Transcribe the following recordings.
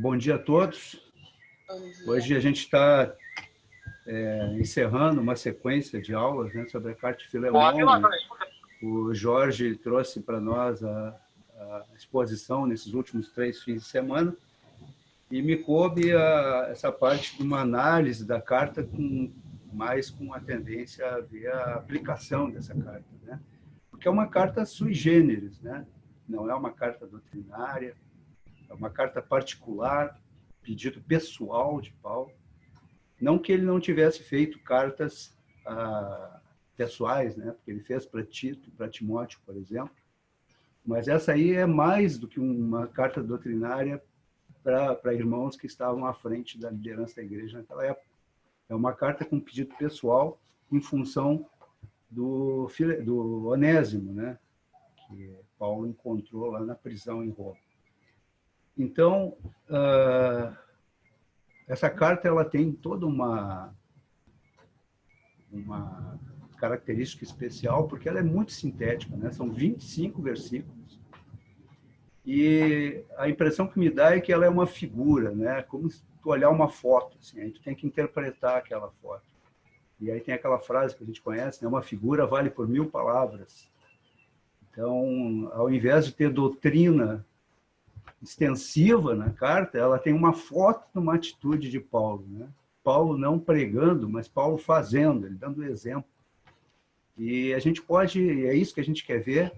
bom dia a todos. Bom dia. Hoje a gente está encerrando uma sequência de aulas, né, sobre a carta de Filemão. O Jorge trouxe para nós a exposição nesses últimos 3 fins de semana e me coube essa parte de uma análise da carta mais com a tendência a ver a aplicação dessa carta, né? Porque é uma carta sui generis, né? Não é uma carta doutrinária, é uma carta particular, pedido pessoal de Paulo. Não que ele não tivesse feito cartas pessoais, né? Porque ele fez para Tito, para Timóteo, por exemplo. Mas essa aí é mais do que uma carta doutrinária para irmãos que estavam à frente da liderança da igreja naquela época. É uma carta com pedido pessoal em função do Onésimo, né? Que Paulo encontrou lá na prisão em Roma. Então, essa carta ela tem toda uma característica especial, porque ela é muito sintética, né? São 25 versículos. E a impressão que me dá é que ela é uma figura, né? Como se tu olhar uma foto, assim, aí tu tem que interpretar aquela foto. E aí tem aquela frase que a gente conhece, né? Uma figura vale por 1000 palavras. Então, ao invés de ter doutrina extensiva na carta, ela tem uma foto de uma atitude de Paulo, né? Paulo não pregando, mas Paulo fazendo, ele dando exemplo. E a gente pode, é isso que a gente quer ver,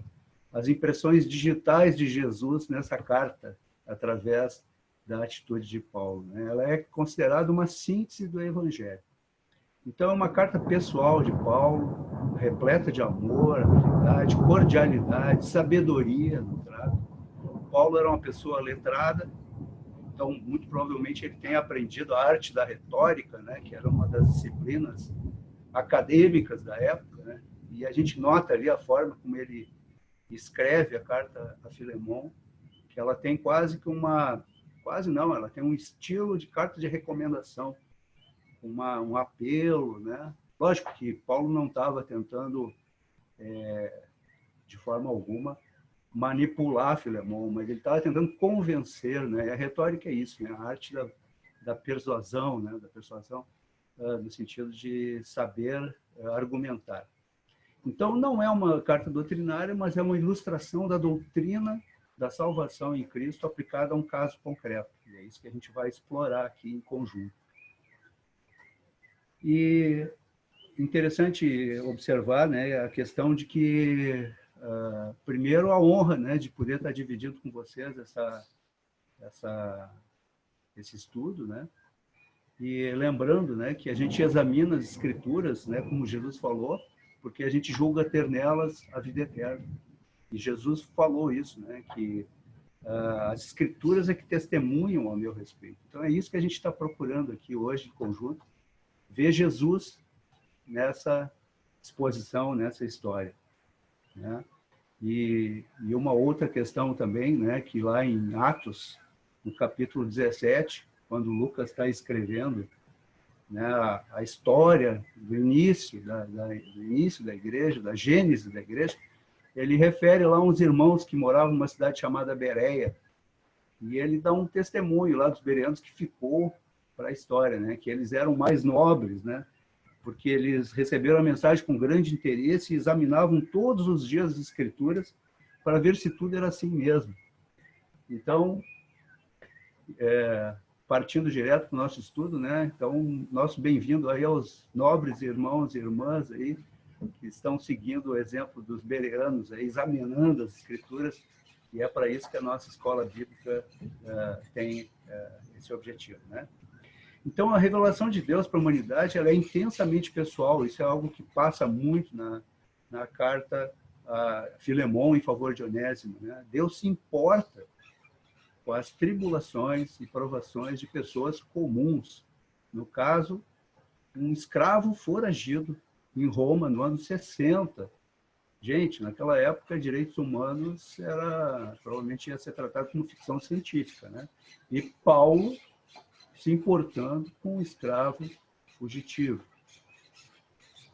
as impressões digitais de Jesus nessa carta, através da atitude de Paulo, né? Ela é considerada uma síntese do Evangelho. Então, é uma carta pessoal de Paulo, repleta de amor, habilidade, cordialidade, sabedoria no trato. Paulo era uma pessoa letrada, então, muito provavelmente, ele tem aprendido a arte da retórica, né, que era uma das disciplinas acadêmicas da época, né? E a gente nota ali a forma como ele escreve a carta a Filemão, que ela tem quase não, ela tem um estilo de carta de recomendação, um apelo, né? Lógico que Paulo não estava tentando, de forma alguma, manipular Filemão, mas ele estava tentando convencer, né? E a retórica é isso, né? A arte da persuasão, né? Da persuasão no sentido de saber argumentar. Então, não é uma carta doutrinária, mas é uma ilustração da doutrina da salvação em Cristo aplicada a um caso concreto. E é isso que a gente vai explorar aqui em conjunto. E interessante observar, né, a questão de que, primeiro, a honra, né, de poder estar dividindo com vocês esse estudo, né? E lembrando, né, que a gente examina as Escrituras, né, como Jesus falou, porque a gente julga ter nelas a vida eterna. E Jesus falou isso, né, que as Escrituras é que testemunham ao meu respeito. Então, é isso que a gente está procurando aqui hoje, em conjunto, ver Jesus nessa exposição, nessa história, né? E uma outra questão também, né, que lá em Atos, no capítulo 17, quando Lucas está escrevendo, né, a história do início da igreja, da gênese da igreja, ele refere lá uns irmãos que moravam numa cidade chamada Bereia, e ele dá um testemunho lá dos bereanos que ficou para a história, né, que eles eram mais nobres, né, porque eles receberam a mensagem com grande interesse e examinavam todos os dias as Escrituras para ver se tudo era assim mesmo. Então, partindo direto para o nosso estudo, né? Então, nosso bem-vindo aí aos nobres irmãos e irmãs aí que estão seguindo o exemplo dos bereanos, aí, examinando as Escrituras, e é para isso que a nossa escola bíblica tem esse objetivo, né? Então, a revelação de Deus para a humanidade ela é intensamente pessoal. Isso é algo que passa muito na carta a Filemão em favor de Onésimo, né? Deus se importa com as tribulações e provações de pessoas comuns. No caso, um escravo foragido em Roma no ano 60. Gente, naquela época, direitos humanos provavelmente ia ser tratado como ficção científica, né? E Paulo se importando com um escravo fugitivo.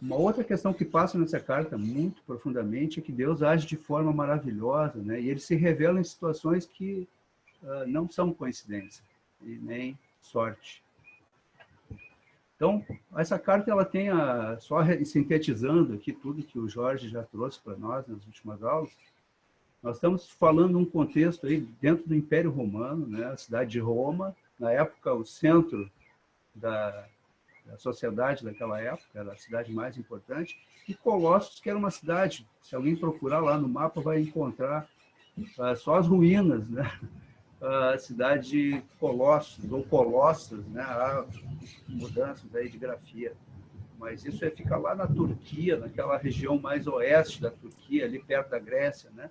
Uma outra questão que passa nessa carta muito profundamente é que Deus age de forma maravilhosa, né? E ele se revela em situações que não são coincidência. e nem sorte. Então, essa carta ela tem, só sintetizando aqui tudo que o Jorge já trouxe para nós nas últimas aulas, nós estamos falando de um contexto aí dentro do Império Romano, né? A cidade de Roma, na época o centro da sociedade daquela época, era a cidade mais importante, e Colossos, que era uma cidade, se alguém procurar lá no mapa, vai encontrar só as ruínas, né? A cidade de Colossos, ou Colossas, né? Há mudanças aí de grafia. Mas isso fica lá na Turquia, naquela região mais oeste da Turquia, ali perto da Grécia, né?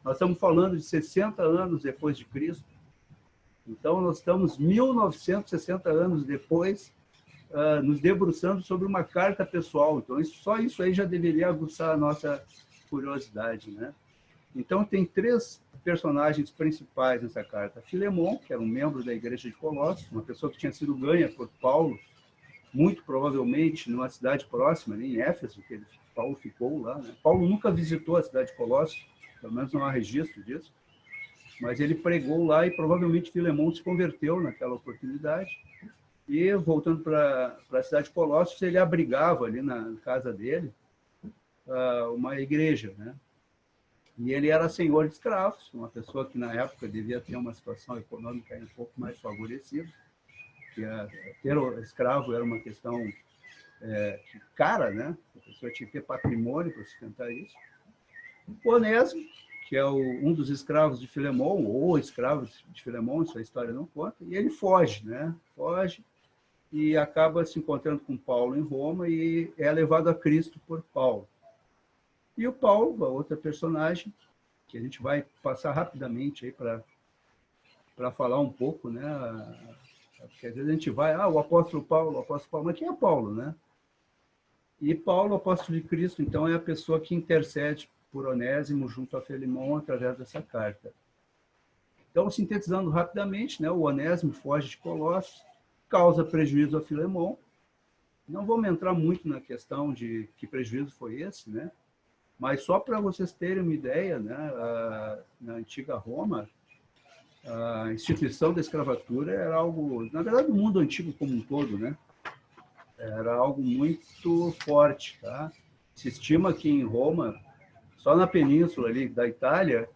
Nós estamos falando de 60 anos depois de Cristo. Então, nós estamos 1960 anos depois, nos debruçando sobre uma carta pessoal. Então, só isso aí já deveria aguçar a nossa curiosidade, né? Então, tem 3 personagens principais nessa carta. Filemon, que era um membro da igreja de Colossos, uma pessoa que tinha sido ganha por Paulo, muito provavelmente numa cidade próxima, ali em Éfeso, que Paulo ficou lá, né? Paulo nunca visitou a cidade de Colossos, pelo menos não há registro disso, mas ele pregou lá e provavelmente Filemon se converteu naquela oportunidade. E, voltando para a cidade de Colossos, ele abrigava ali na casa dele uma igreja, né? E ele era senhor de escravos, uma pessoa que na época devia ter uma situação econômica um pouco mais favorecida, que ter escravo era uma questão cara, né? A pessoa tinha que ter patrimônio para sustentar isso. O Onésimo, que é um dos escravos de Filemon, ou escravos de Filemon, isso a história não conta, e ele foge, né? Foge e acaba se encontrando com Paulo em Roma e é levado a Cristo por Paulo. E o Paulo, a outra personagem, que a gente vai passar rapidamente aí para falar um pouco, né? Porque às vezes a gente vai, o apóstolo Paulo, mas quem é Paulo, né? E Paulo, apóstolo de Cristo, então, é a pessoa que intercede por Onésimo junto a Filemon através dessa carta. Então, sintetizando rapidamente, né? O Onésimo foge de Colossos, causa prejuízo a Filemon. Não vamos entrar muito na questão de que prejuízo foi esse, né? Mas só para vocês terem uma ideia, né? Na antiga Roma, a instituição da escravatura era algo, na verdade, no mundo antigo como um todo, né? Era algo muito forte, tá? Se estima que em Roma, só na península ali da Itália,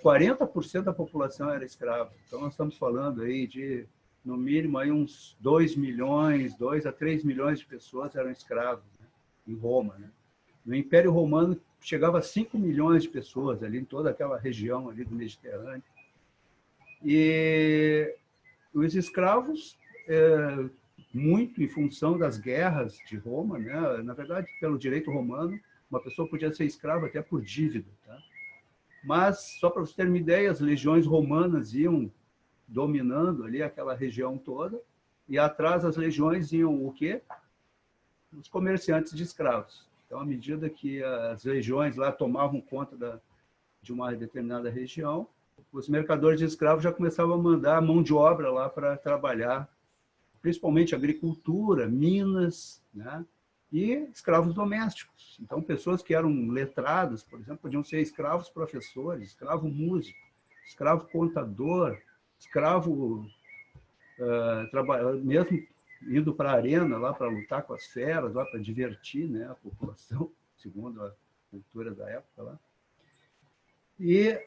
40% da população era escrava. Então, nós estamos falando aí de, no mínimo, aí uns 2 milhões, 2 a 3 milhões de pessoas eram escravos, né? Em Roma, né? No Império Romano, chegava a 5 milhões de pessoas ali em toda aquela região ali do Mediterrâneo. E os escravos, muito em função das guerras de Roma, né? Na verdade, pelo direito romano, uma pessoa podia ser escrava até por dívida, tá? Mas, só para vocês terem uma ideia, as legiões romanas iam dominando ali aquela região toda, e atrás das legiões iam o quê? Os comerciantes de escravos. Então, à medida que as legiões lá tomavam conta de uma determinada região, os mercadores de escravos já começavam a mandar mão de obra lá para trabalhar, principalmente agricultura, minas, né? E escravos domésticos. Então, pessoas que eram letradas, por exemplo, podiam ser escravos professores, escravo músico, escravo contador, escravo mesmo indo para a arena lá para lutar com as feras, lá para divertir, né, a população, segundo a cultura da época lá. E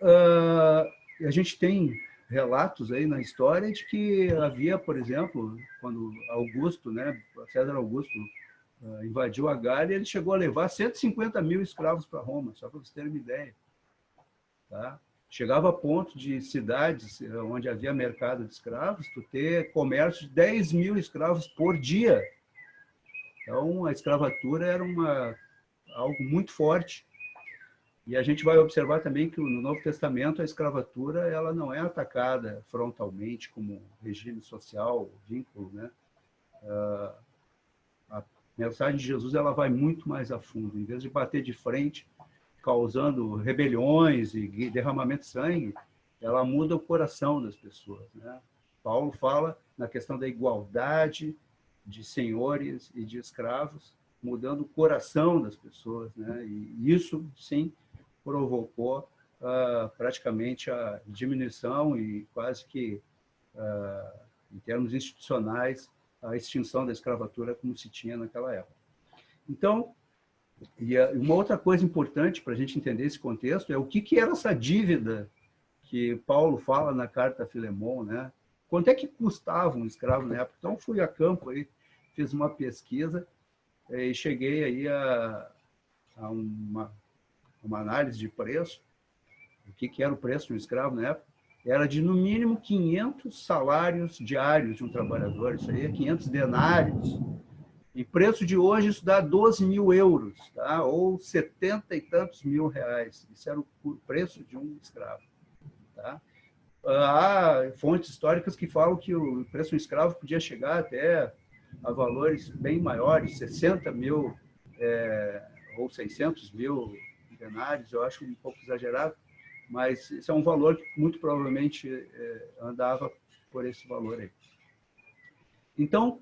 a gente tem relatos aí na história de que havia, por exemplo, quando Augusto, né, César Augusto invadiu a Gália, ele chegou a levar 150 mil escravos para Roma, só para vocês terem uma ideia. Tá? Chegava a ponto de cidades onde havia mercado de escravos, tu ter comércio de 10 mil escravos por dia. Então, a escravatura era algo muito forte. E a gente vai observar também que no Novo Testamento a escravatura ela não é atacada frontalmente como regime social, vínculo, né? A mensagem de Jesus ela vai muito mais a fundo. Em vez de bater de frente, causando rebeliões e derramamento de sangue, ela muda o coração das pessoas, né? Paulo fala na questão da igualdade de senhores e de escravos, mudando o coração das pessoas, né? E isso, sim, provocou praticamente a diminuição e quase que em termos institucionais, a extinção da escravatura como se tinha naquela época. Então, uma outra coisa importante para a gente entender esse contexto é o que era essa dívida que Paulo fala na carta a Filemon, né? Quanto é que custava um escravo na época? Então, fui a campo, aí, fiz uma pesquisa e cheguei aí a uma análise de preço. O que era o preço de um escravo na época? Era de, no mínimo, 500 salários diários de um trabalhador. Isso aí é 500 denários. Em preço de hoje, isso dá 12 mil euros, tá? Ou 70 e tantos mil reais. Isso era o preço de um escravo. Tá? Há fontes históricas que falam que o preço de um escravo podia chegar até a valores bem maiores, 60 mil ou 600 mil denários. Eu acho um pouco exagerado, mas esse é um valor que muito provavelmente andava por esse valor aí. Então,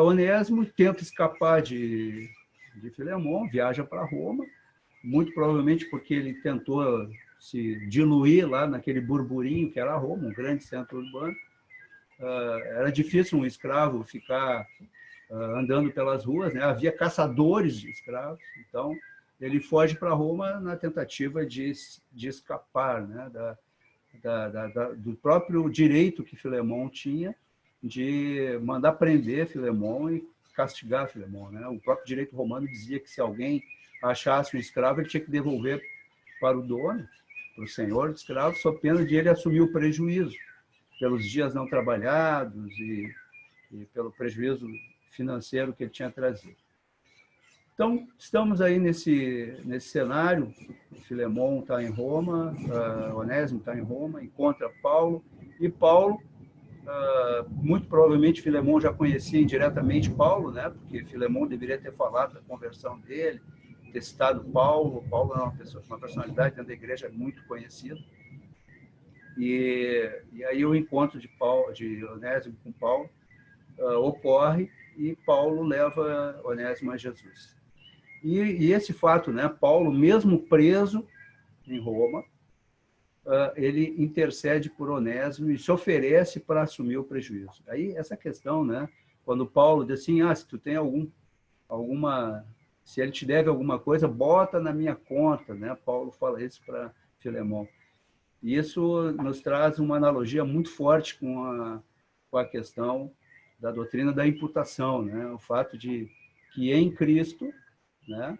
Onésimo tenta escapar de Filemon, viaja para Roma, muito provavelmente porque ele tentou se diluir lá naquele burburinho que era Roma, um grande centro urbano. Era difícil um escravo ficar andando pelas ruas, né? Havia caçadores de escravos, então ele foge para Roma na tentativa de escapar, né? Do próprio direito que Filemon tinha de mandar prender Filemon e castigar Filemon, né? O próprio direito romano dizia que se alguém achasse um escravo, ele tinha que devolver para o dono, para o senhor de escravo, sob pena de ele assumir o prejuízo pelos dias não trabalhados e pelo prejuízo financeiro que ele tinha trazido. Então, estamos aí nesse cenário. Filemon está em Roma, Onésimo está em Roma, encontra Paulo, e Paulo, muito provavelmente Filemon já conhecia indiretamente Paulo, né? Porque Filemon deveria ter falado da conversão dele, ter citado Paulo. Paulo é uma personalidade dentro da igreja muito conhecida. E aí o encontro de Onésimo com Paulo ocorre, e Paulo leva Onésimo a Jesus. E esse fato, né? Paulo, mesmo preso em Roma, ele intercede por Onésimo e se oferece para assumir o prejuízo. Aí essa questão, né? Quando Paulo diz assim, se tu tem se ele te deve alguma coisa, bota na minha conta, né? Paulo fala isso para Filemon. E isso nos traz uma analogia muito forte com a questão da doutrina da imputação, né? O fato de que em Cristo, né,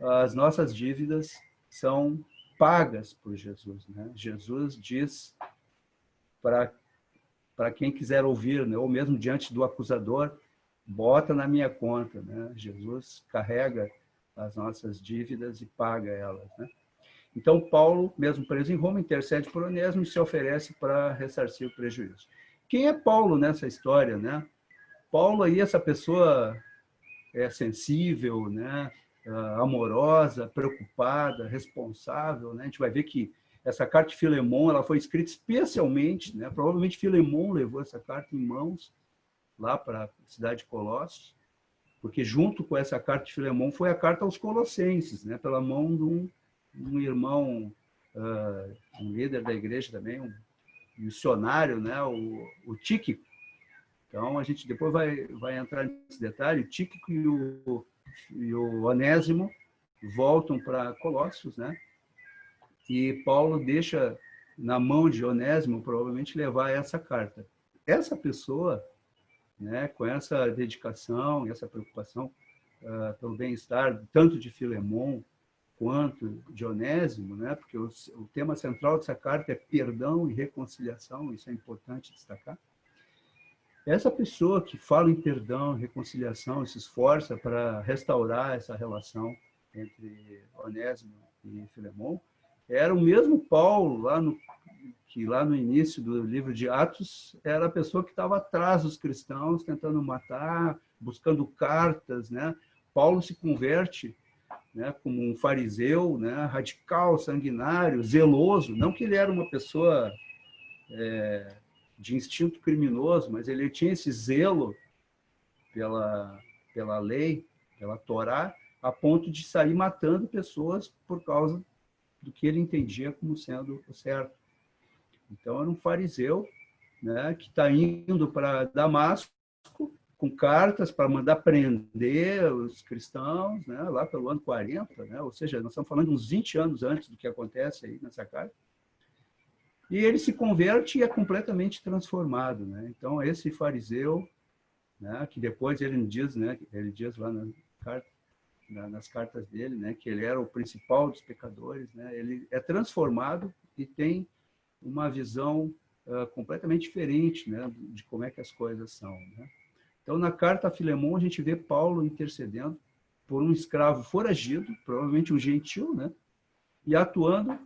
as nossas dívidas são pagas por Jesus, né? Jesus diz para quem quiser ouvir, né, ou mesmo diante do acusador, bota na minha conta, né? Jesus carrega as nossas dívidas e paga elas, né? Então, Paulo, mesmo preso em Roma, intercede por Onésimo e se oferece para ressarcir o prejuízo. Quem é Paulo nessa história, né? Paulo aí, essa pessoa sensível, né? Amorosa, preocupada, responsável, né? A gente vai ver que essa carta de Filemon, ela foi escrita especialmente, né? Provavelmente Filemon levou essa carta em mãos lá para a cidade de Colossos, porque junto com essa carta de Filemon foi a carta aos Colossenses, né? Pela mão de um irmão, um líder da igreja também, um missionário, né? O Tíquico. Então, a gente depois vai entrar nesse detalhe. O Tíquico e o Onésimo voltam para Colossos, né? E Paulo deixa na mão de Onésimo, provavelmente, levar essa carta. Essa pessoa, né, com essa dedicação e essa preocupação pelo bem-estar, tanto de Filemon quanto de Onésimo, né? Porque o tema central dessa carta é perdão e reconciliação, isso é importante destacar. Essa pessoa que fala em perdão e reconciliação, se esforça para restaurar essa relação entre Onésimo e Filemon, era o mesmo Paulo, que lá no início do livro de Atos, era a pessoa que estava atrás dos cristãos, tentando matar, buscando cartas, né? Paulo se converte, né, como um fariseu, né, radical, sanguinário, zeloso. Não que ele era uma pessoa de instinto criminoso, mas ele tinha esse zelo pela lei, pela Torá, a ponto de sair matando pessoas por causa do que ele entendia como sendo o certo. Então, era um fariseu né, que está indo para Damasco com cartas para mandar prender os cristãos, né, lá pelo ano 40, né, ou seja, nós estamos falando de uns 20 anos antes do que acontece aí nessa carta. E ele se converte e é completamente transformado, né? Então, esse fariseu, né, que depois ele diz, né, ele diz lá nas cartas dele, né, que ele era o principal dos pecadores, né, ele é transformado e tem uma visão completamente diferente, né, de como é que as coisas são, né? Então, na carta a Filemon, a gente vê Paulo intercedendo por um escravo foragido, provavelmente um gentil, né, e atuando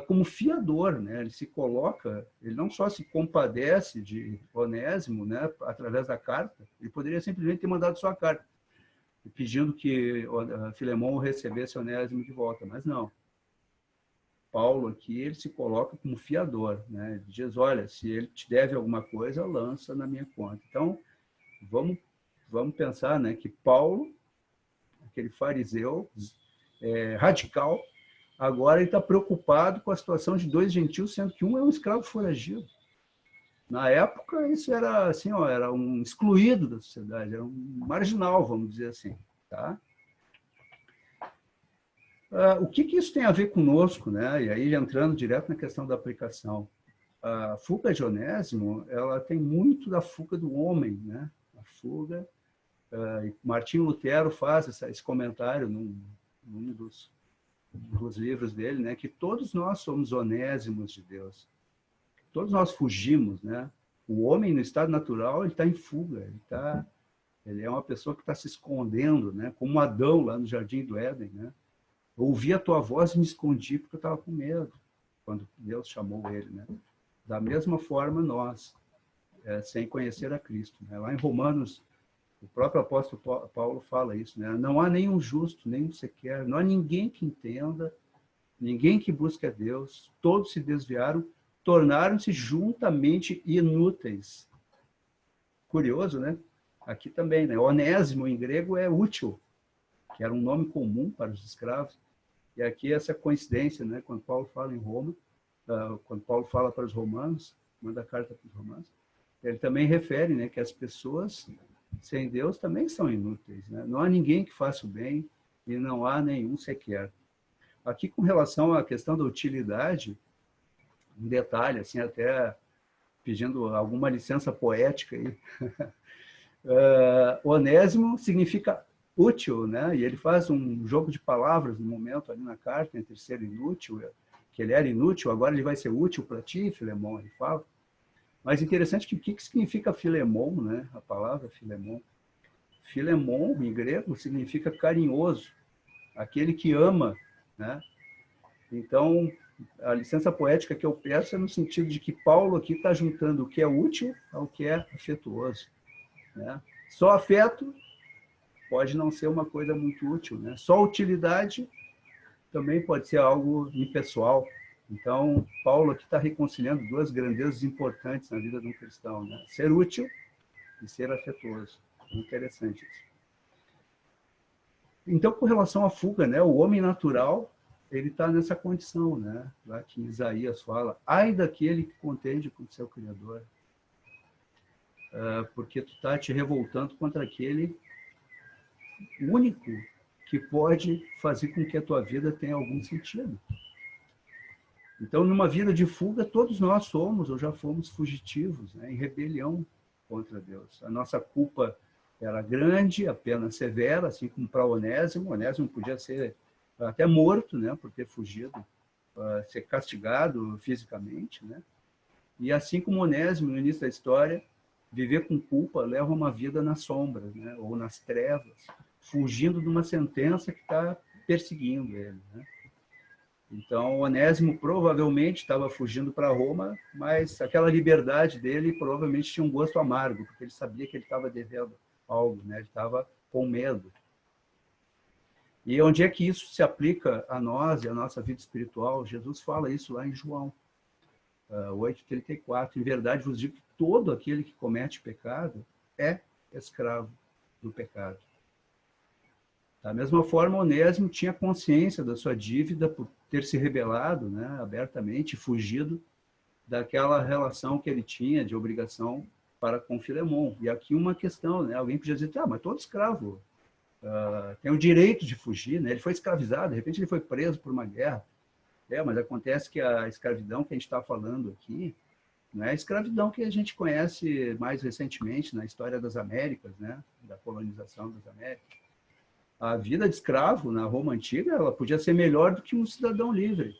como fiador, né? Ele se coloca, ele não só se compadece de Onésimo, né, através da carta, ele poderia simplesmente ter mandado só a carta, pedindo que Filemon recebesse Onésimo de volta, mas não. Paulo aqui, ele se coloca como fiador, né? Ele diz, olha, se ele te deve alguma coisa, lança na minha conta. Então, vamos pensar, né, que Paulo, aquele fariseu radical, agora ele está preocupado com a situação de dois gentios, sendo que um é um escravo foragido. Na época, isso era assim, ó, era um excluído da sociedade, era um marginal, vamos dizer assim. Tá? O que isso tem a ver conosco, né? E aí, entrando direto na questão da aplicação. A fuga de Onésimo, ela tem muito da fuga do homem, né? A fuga... Martinho Lutero faz esse comentário num dos livros dele, né, que todos nós somos onésimos de Deus. Todos nós fugimos, né? O homem no estado natural, ele está em fuga, ele é uma pessoa que está se escondendo, né? Como Adão lá no Jardim do Éden, né? Eu ouvi a tua voz e me escondi porque eu estava com medo quando Deus chamou ele, né? Da mesma forma nós, sem conhecer a Cristo, né? Lá em Romanos, o próprio apóstolo Paulo fala isso, né? Não há nenhum justo, nenhum sequer, não há ninguém que entenda, ninguém que busque a Deus, todos se desviaram, tornaram-se juntamente inúteis. Curioso, né? Aqui também, né? Onésimo em grego é útil, que era um nome comum para os escravos. E aqui essa coincidência, né? Quando Paulo fala em Roma, quando Paulo fala para os romanos, manda a carta para os romanos, ele também refere, né, que as pessoas sem Deus também são inúteis, né? Não há ninguém que faça o bem e não há nenhum sequer. Aqui, com relação à questão da utilidade, um detalhe, assim, até pedindo alguma licença poética aí, Onésimo significa útil, né? E ele faz um jogo de palavras no momento ali na carta, entre ser inútil, que ele era inútil, agora ele vai ser útil para ti, Filemon, ele fala. Mas interessante que o que significa Filemon, né? A palavra Filemon. Filemon, em grego, significa carinhoso, aquele que ama, né? Então, a licença poética que eu peço é no sentido de que Paulo aqui está juntando o que é útil ao que é afetuoso, né? Só afeto pode não ser uma coisa muito útil, né? Só utilidade também pode ser algo impessoal. Então, Paulo aqui está reconciliando duas grandezas importantes na vida de um cristão, né? Ser útil e ser afetuoso. Interessante isso. Então, com relação à fuga, né? O homem natural, ele está nessa condição, né? Lá que Isaías fala, ai daquele que contende com o seu Criador, porque tu está te revoltando contra aquele único que pode fazer com que a tua vida tenha algum sentido. Então, numa vida de fuga, todos nós somos ou já fomos fugitivos, né, em rebelião contra Deus. A nossa culpa era grande, a pena severa, assim como para Onésimo. Onésimo podia ser até morto, né, por ter fugido, ser castigado fisicamente, né? E assim como Onésimo, no início da história, viver com culpa leva uma vida nas sombras, né, ou nas trevas, fugindo de uma sentença que está perseguindo ele, né? Então, Onésimo provavelmente estava fugindo para Roma, mas aquela liberdade dele provavelmente tinha um gosto amargo, porque ele sabia que ele estava devendo algo, né? Ele estava com medo. E onde é que isso se aplica a nós e a nossa vida espiritual? Jesus fala isso lá em João 8,34. Em verdade vos digo que todo aquele que comete pecado é escravo do pecado. Da mesma forma, Onésimo tinha consciência da sua dívida por ter se rebelado, né, abertamente, fugido, daquela relação que ele tinha de obrigação para com Filemon. E aqui uma questão, né? Alguém podia dizer, mas todo escravo tem o direito de fugir, né? Ele foi escravizado, de repente ele foi preso por uma guerra. Mas acontece que a escravidão que a gente está falando aqui não é a escravidão que a gente conhece mais recentemente na história das Américas, né? Da colonização das Américas. A vida de escravo na Roma Antiga, ela podia ser melhor do que um cidadão livre.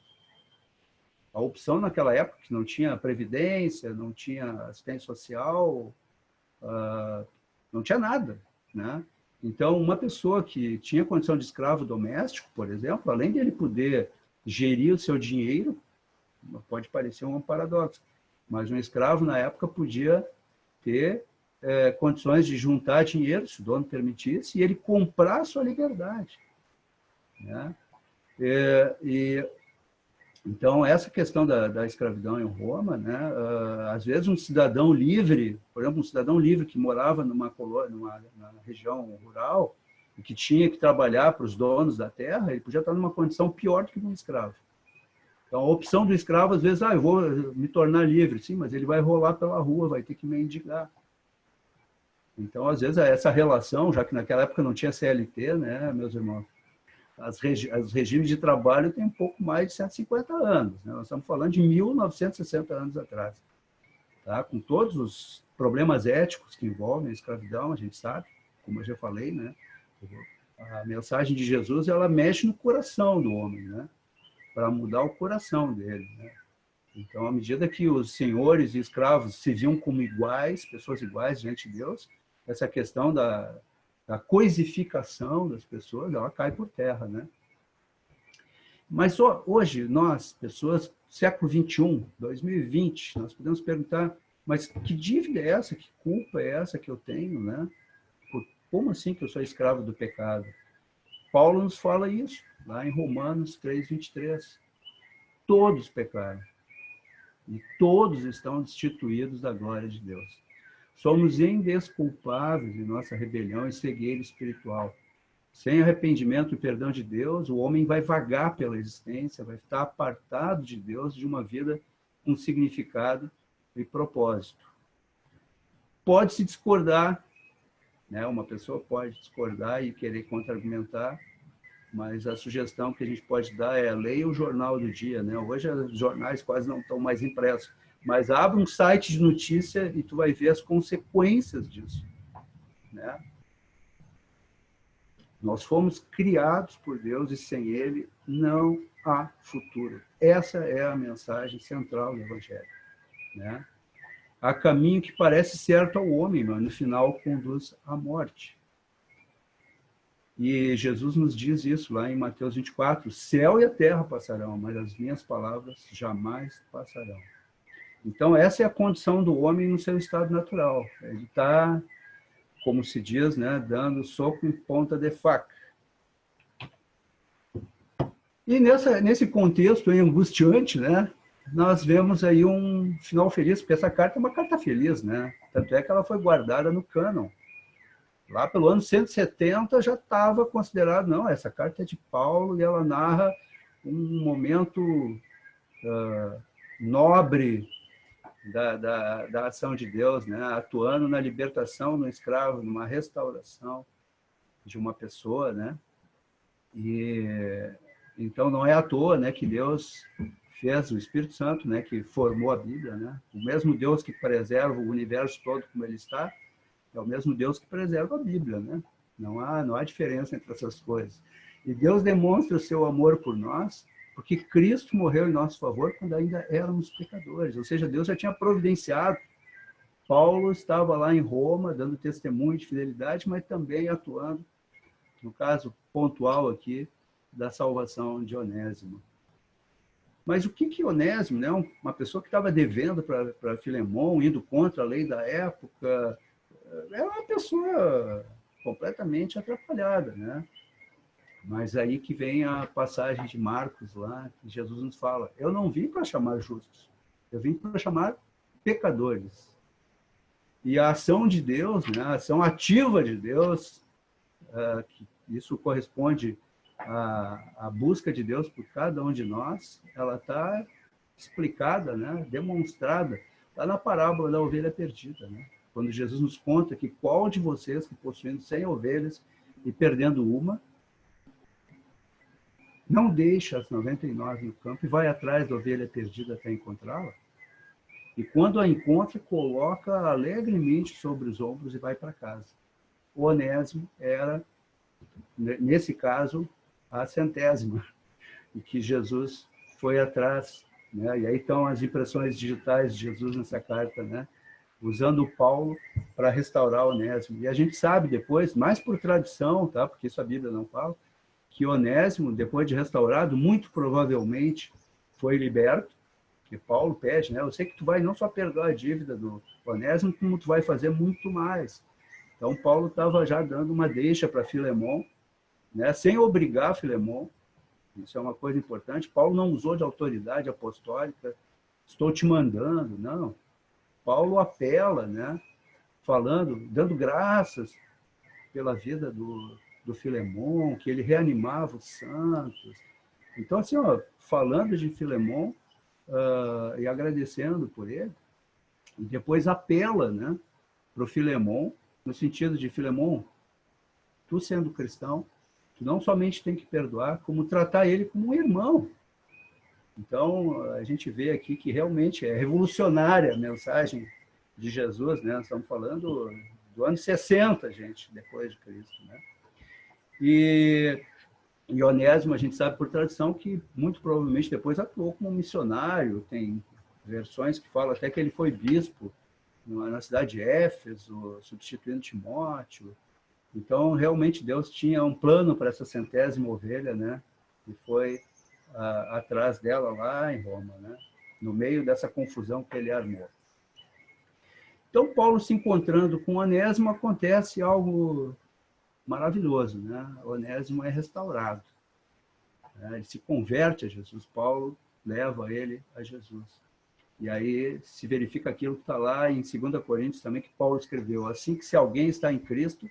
A opção naquela época, que não tinha previdência, não tinha assistência social, não tinha nada, né? Então, uma pessoa que tinha condição de escravo doméstico, por exemplo, além de ele poder gerir o seu dinheiro, pode parecer um paradoxo, mas um escravo, na época, podia ter condições de juntar dinheiro, se o dono permitisse, e ele comprar a sua liberdade, né? Então, essa questão da escravidão em Roma, né? Às vezes um cidadão livre, por exemplo, um cidadão livre que morava numa colônia, numa região rural, e que tinha que trabalhar para os donos da terra, ele podia estar numa condição pior do que um escravo. Então, a opção do escravo, às vezes, eu vou me tornar livre, sim, mas ele vai rolar pela rua, vai ter que mendigar. Então, às vezes, essa relação, já que naquela época não tinha CLT, né, meus irmãos, os regimes de trabalho têm um pouco mais de 150 anos. Né? Nós estamos falando de 1960 anos atrás. Tá? Com todos os problemas éticos que envolvem a escravidão, a gente sabe, como eu já falei, né? A mensagem de Jesus, ela mexe no coração do homem, né? Para mudar o coração dele. Né? Então, à medida que os senhores e escravos se viam como iguais, pessoas iguais diante de Deus, essa questão da coisificação das pessoas, ela cai por terra, né? Mas hoje, nós, pessoas, século XXI, 2020, nós podemos perguntar, mas que dívida é essa? Que culpa é essa que eu tenho, né? Como assim que eu sou escravo do pecado? Paulo nos fala isso, lá em Romanos 3:23. Todos pecaram e todos estão destituídos da glória de Deus. Somos indesculpáveis em nossa rebelião e cegueira espiritual. Sem arrependimento e perdão de Deus, o homem vai vagar pela existência, vai estar apartado de Deus, de uma vida com significado e propósito. Pode-se discordar, né? Uma pessoa pode discordar e querer contra-argumentar, mas a sugestão que a gente pode dar é leia o jornal do dia, né? Hoje os jornais quase não estão mais impressos, mas abre um site de notícia e tu vai ver as consequências disso, né? Nós fomos criados por Deus e sem Ele não há futuro. Essa é a mensagem central do Evangelho, né? Há caminho que parece certo ao homem, mas no final conduz à morte. E Jesus nos diz isso lá em Mateus 24, o céu e a terra passarão, mas as minhas palavras jamais passarão. Então, essa é a condição do homem no seu estado natural. Ele está, como se diz, né, dando soco em ponta de faca. E nesse contexto angustiante, né, nós vemos aí um final feliz, porque essa carta é uma carta feliz, né? Tanto é que ela foi guardada no cânon. Lá pelo ano 170 já estava considerado, não, essa carta é de Paulo e ela narra um momento nobre da ação de Deus, né? Atuando na libertação do escravo, numa restauração de uma pessoa, né? E então não é à toa, né, que Deus fez o Espírito Santo, né, que formou a Bíblia, né? O mesmo Deus que preserva o universo todo como ele está, é o mesmo Deus que preserva a Bíblia, né? Não há diferença entre essas coisas. E Deus demonstra o seu amor por nós, porque Cristo morreu em nosso favor quando ainda éramos pecadores. Ou seja, Deus já tinha providenciado. Paulo estava lá em Roma, dando testemunho de fidelidade, mas também atuando, no caso pontual aqui, da salvação de Onésimo. Mas o que Onésimo, né? Uma pessoa que estava devendo para Filemon, indo contra a lei da época, é uma pessoa completamente atrapalhada, né? Mas aí que vem a passagem de Marcos lá, que Jesus nos fala, eu não vim para chamar justos, eu vim para chamar pecadores. E a ação de Deus, né, a ação ativa de Deus, que isso corresponde à busca de Deus por cada um de nós, ela está explicada, né, demonstrada, lá na parábola da ovelha perdida, né? Quando Jesus nos conta que qual de vocês que possuindo 100 ovelhas e perdendo uma, não deixa as 99 no campo e vai atrás da ovelha perdida até encontrá-la? E quando a encontra, coloca alegremente sobre os ombros e vai para casa. O Onésimo era, nesse caso, a centésima, e que Jesus foi atrás, né? E aí estão as impressões digitais de Jesus nessa carta, né? Usando o Paulo para restaurar Onésimo. E a gente sabe depois, mais por tradição, tá? Porque isso a Bíblia não fala, que Onésimo, depois de restaurado, muito provavelmente foi liberto, que Paulo pede, né? Eu sei que tu vai não só perdoar a dívida do Onésimo, como tu vai fazer muito mais. Então, Paulo estava já dando uma deixa para Filemon, né? Sem obrigar Filemon. Isso é uma coisa importante. Paulo não usou de autoridade apostólica, estou te mandando, não. Paulo apela, né? Falando, dando graças pela vida do Filemon, que ele reanimava os santos. Então, assim, ó, falando de Filemon e agradecendo por ele, e depois apela, né, para o Filemon, no sentido de, Filemon, tu sendo cristão, tu não somente tem que perdoar, como tratar ele como um irmão. Então, a gente vê aqui que realmente é revolucionária a mensagem de Jesus, né? Nós estamos falando do ano 60, gente, depois de Cristo, né? E Onésimo, a gente sabe por tradição que muito provavelmente depois atuou como missionário, tem versões que falam até que ele foi bispo na cidade de Éfeso, substituindo Timóteo. Então, realmente, Deus tinha um plano para essa centésima ovelha, né? E foi atrás dela lá em Roma, né? No meio dessa confusão que ele armou. Então, Paulo se encontrando com Onésimo, acontece algo maravilhoso, né? Onésimo é restaurado, né? Ele se converte a Jesus. Paulo leva ele a Jesus. E aí se verifica aquilo que está lá em 2 Coríntios também, que Paulo escreveu. Assim que se alguém está em Cristo,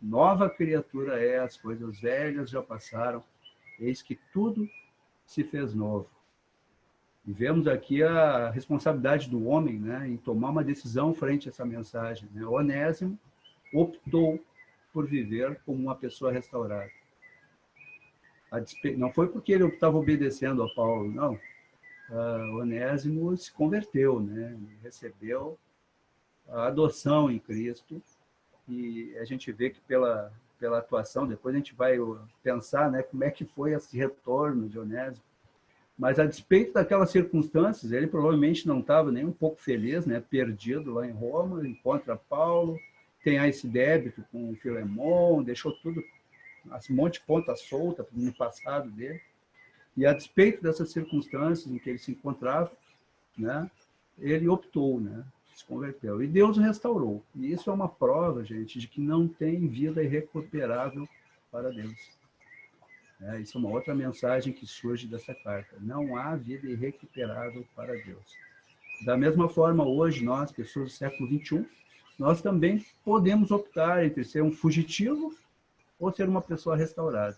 nova criatura é, as coisas velhas já passaram, eis que tudo se fez novo. E vemos aqui a responsabilidade do homem, né, em tomar uma decisão frente a essa mensagem, né? Onésimo optou por viver como uma pessoa restaurada. Não foi porque ele estava obedecendo a Paulo, não. Onésimo se converteu, né? Recebeu a adoção em Cristo, e a gente vê que pela atuação, depois a gente vai pensar, né, como é que foi esse retorno de Onésimo. Mas, a despeito daquelas circunstâncias, ele provavelmente não estava nem um pouco feliz, né, perdido lá em Roma, encontra Paulo, tem esse débito com o Filemon, deixou tudo, um monte de ponta solta no passado dele. E, a despeito dessas circunstâncias em que ele se encontrava, né, ele optou, né, se converteu. E Deus o restaurou. E isso é uma prova, gente, de que não tem vida irrecuperável para Deus. Isso é uma outra mensagem que surge dessa carta. Não há vida irrecuperável para Deus. Da mesma forma, hoje, nós, pessoas do século XXI, nós também podemos optar entre ser um fugitivo ou ser uma pessoa restaurada,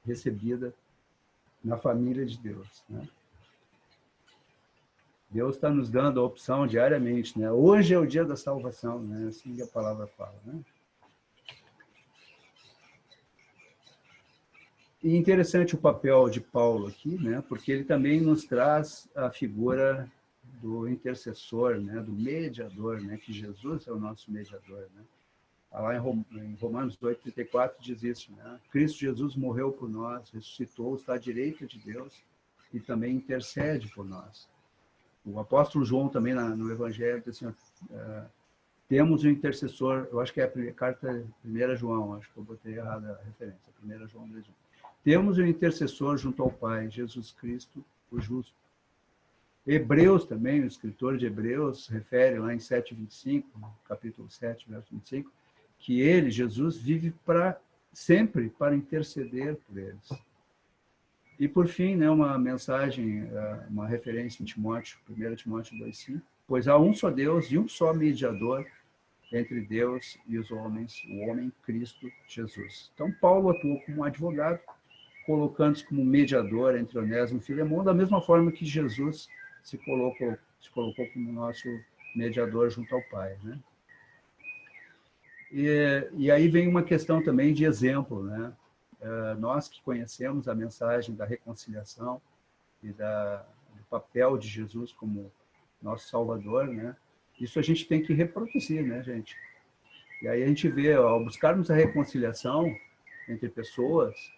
recebida na família de Deus, né? Deus está nos dando a opção diariamente, né? Hoje é o dia da salvação, né? Assim que a palavra fala, né? E interessante o papel de Paulo aqui, né? Porque ele também nos traz a figura do intercessor, né? Do mediador, né? Que Jesus é o nosso mediador, né? Lá em Romanos 8:34 diz isso, né? Cristo Jesus morreu por nós, ressuscitou, está à direita de Deus e também intercede por nós. O apóstolo João também no Evangelho diz assim, temos um intercessor, eu acho que é a carta 1 João, acho que eu botei errada a referência, 1 João 2:1. Temos um intercessor junto ao Pai, Jesus Cristo, o justo. Hebreus também, o escritor de Hebreus, refere lá em 7:25, capítulo 7, verso 25, que ele, Jesus, vive sempre para interceder por eles. E, por fim, né, uma mensagem, uma referência em Timóteo, 1 Timóteo 2:5, pois há um só Deus e um só mediador entre Deus e os homens, o homem Cristo Jesus. Então, Paulo atuou como um advogado, colocando-se como mediador entre Onésimo e Filemon, da mesma forma que Jesus se colocou como nosso mediador junto ao Pai, né? E aí vem uma questão também de exemplo, né? Nós que conhecemos a mensagem da reconciliação e do papel de Jesus como nosso Salvador, né? Isso a gente tem que reproduzir, né, gente? E aí a gente vê, ao buscarmos a reconciliação entre pessoas,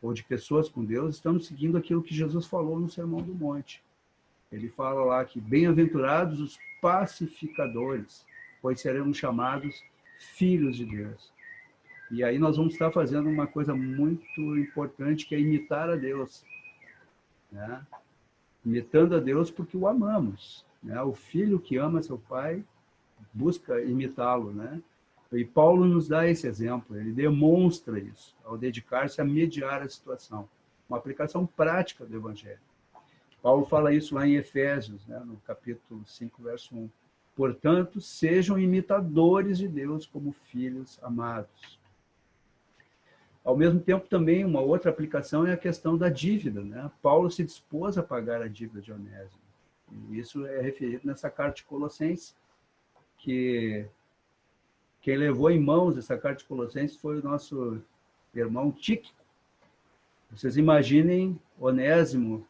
ou de pessoas com Deus, estamos seguindo aquilo que Jesus falou no Sermão do Monte. Ele fala lá que bem-aventurados os pacificadores, pois seremos chamados filhos de Deus. E aí nós vamos estar fazendo uma coisa muito importante, que é imitar a Deus, né? Imitando a Deus porque o amamos, né? O filho que ama seu pai busca imitá-lo, né? E Paulo nos dá esse exemplo, ele demonstra isso ao dedicar-se a mediar a situação, uma aplicação prática do Evangelho. Paulo fala isso lá em Efésios, né, no capítulo 5, verso 1. Portanto, sejam imitadores de Deus como filhos amados. Ao mesmo tempo, também, uma outra aplicação é a questão da dívida, né? Paulo se dispôs a pagar a dívida de Onésimo. E isso é referido nessa carta de Colossenses, que quem levou em mãos essa carta de Colossenses foi o nosso irmão Tíquico. Vocês imaginem Onésimo